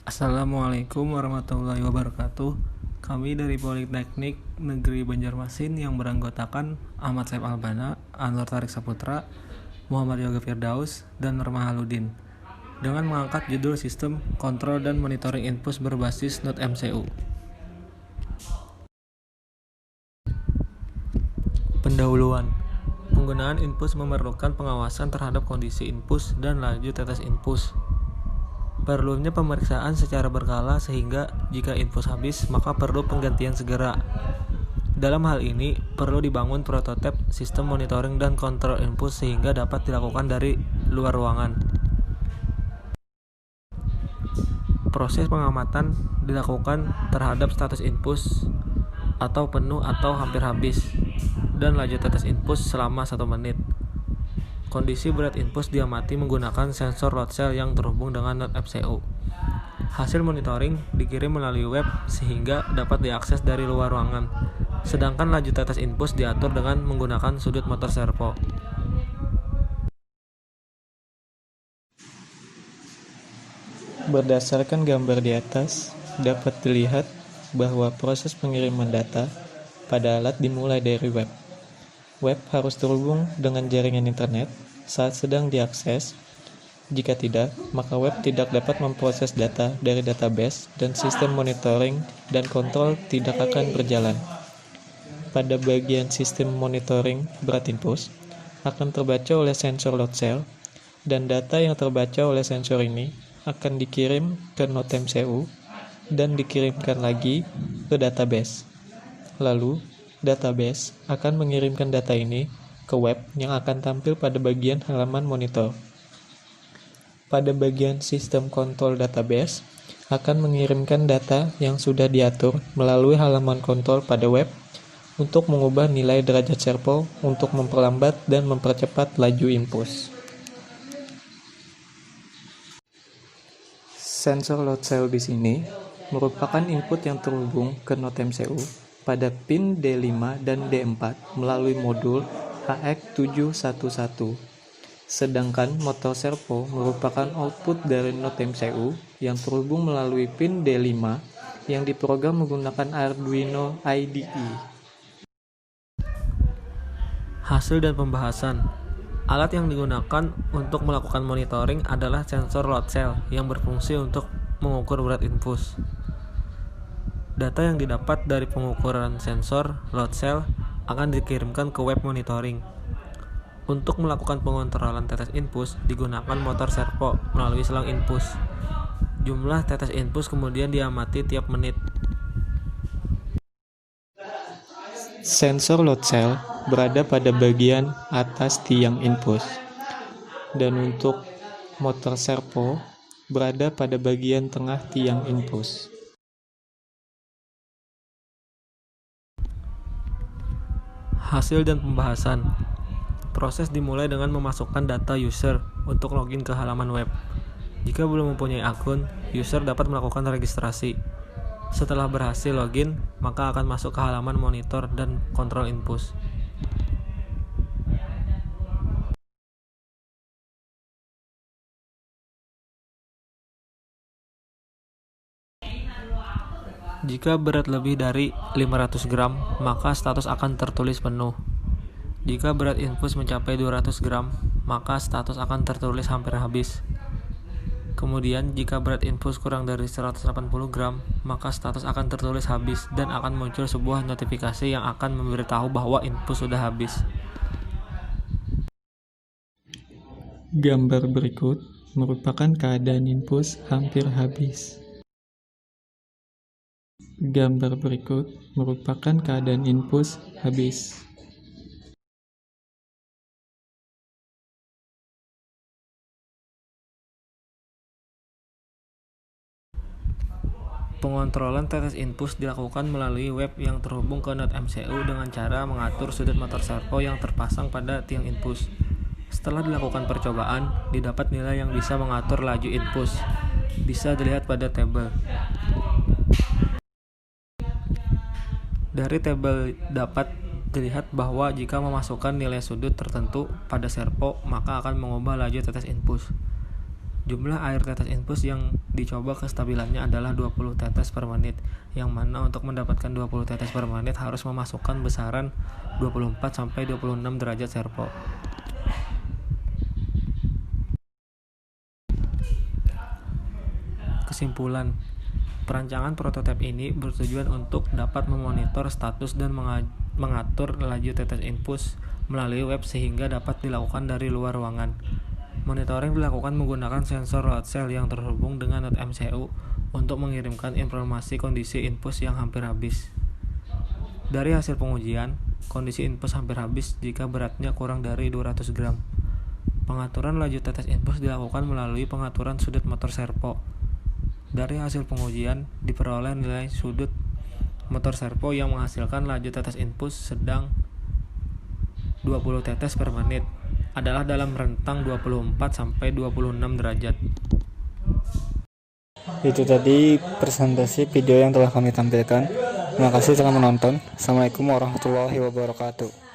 Assalamualaikum warahmatullahi wabarakatuh. Kami dari Politeknik Negeri Banjarmasin yang beranggotakan Ahmad Saif Albana, Anwar Tarik Saputra, Muhammad Yoga Firdaus, dan Nurma Haludin dengan mengangkat judul Sistem Kontrol dan Monitoring Infus berbasis Node MCU. Pendahuluan. Penggunaan infus memerlukan pengawasan terhadap kondisi infus dan laju tetes infus. Perlunya pemeriksaan secara berkala sehingga jika infus habis maka perlu penggantian segera. Dalam hal ini perlu dibangun prototip sistem monitoring dan kontrol infus sehingga dapat dilakukan dari luar ruangan. Proses pengamatan dilakukan terhadap status infus atau penuh atau hampir habis dan laju tetes infus selama 1 menit. Kondisi berat infus diamati menggunakan sensor load cell yang terhubung dengan node MCU. Hasil monitoring dikirim melalui web sehingga dapat diakses dari luar ruangan. Sedangkan laju tetes infus diatur dengan menggunakan sudut motor servo. Berdasarkan gambar di atas, dapat dilihat bahwa proses pengiriman data pada alat dimulai dari web. Web harus terhubung dengan jaringan internet saat sedang diakses. Jika tidak, maka web tidak dapat memproses data dari database dan sistem monitoring dan kontrol tidak akan berjalan. Pada bagian sistem monitoring berat infus akan terbaca oleh sensor load cell dan data yang terbaca oleh sensor ini akan dikirim ke node MCU dan dikirimkan lagi ke database. Lalu, database akan mengirimkan data ini ke web yang akan tampil pada bagian halaman monitor. Pada bagian sistem kontrol database akan mengirimkan data yang sudah diatur melalui halaman kontrol pada web untuk mengubah nilai derajat servo untuk memperlambat dan mempercepat laju infus. Sensor load cell di sini merupakan input yang terhubung ke node MCU pada pin D5 dan D4 melalui modul HX711. Sedangkan motor servo merupakan output dari node MCU yang terhubung melalui pin D5 yang diprogram menggunakan Arduino IDE. Hasil dan pembahasan. Alat yang digunakan untuk melakukan monitoring adalah sensor load cell yang berfungsi untuk mengukur berat infus. Data yang didapat dari pengukuran sensor load cell akan dikirimkan ke web monitoring. Untuk melakukan pengontrolan tetes infus digunakan motor servo melalui selang infus. Jumlah tetes infus kemudian diamati tiap menit. Sensor load cell berada pada bagian atas tiang infus, dan untuk motor servo berada pada bagian tengah tiang infus. Hasil dan pembahasan. Proses dimulai dengan memasukkan data user untuk login ke halaman web. Jika belum mempunyai akun, user dapat melakukan registrasi. Setelah berhasil login, maka akan masuk ke halaman monitor dan kontrol infus. Jika berat lebih dari 500 gram, maka status akan tertulis penuh. Jika berat infus mencapai 200 gram, maka status akan tertulis hampir habis. Kemudian, jika berat infus kurang dari 180 gram, maka status akan tertulis habis dan akan muncul sebuah notifikasi yang akan memberitahu bahwa infus sudah habis. Gambar berikut merupakan keadaan infus hampir habis. Gambar berikut merupakan keadaan infus habis. Pengontrolan tetes infus dilakukan melalui web yang terhubung ke node MCU dengan cara mengatur sudut motor servo yang terpasang pada tiang infus. Setelah dilakukan percobaan, didapat nilai yang bisa mengatur laju infus. Bisa dilihat pada tabel. Dari tabel dapat dilihat bahwa jika memasukkan nilai sudut tertentu pada servo, maka akan mengubah laju tetes infus. Jumlah air tetes infus yang dicoba kestabilannya adalah 20 tetes per menit, yang mana untuk mendapatkan 20 tetes per menit harus memasukkan besaran 24-26 derajat serpo. Kesimpulan, perancangan prototipe ini bertujuan untuk dapat memonitor status dan mengatur laju tetes infus melalui web sehingga dapat dilakukan dari luar ruangan. Monitoring dilakukan menggunakan sensor load cell yang terhubung dengan .mcu untuk mengirimkan informasi kondisi infus yang hampir habis. Dari hasil pengujian, kondisi infus hampir habis jika beratnya kurang dari 200 gram. Pengaturan laju tetes infus dilakukan melalui pengaturan sudut motor servo. Dari hasil pengujian, diperoleh nilai sudut motor servo yang menghasilkan laju tetes infus sedang 20 tetes per menit adalah dalam rentang 24-26 derajat. Itu tadi presentasi video yang telah kami tampilkan. Terima kasih telah menonton. Assalamualaikum warahmatullahi wabarakatuh.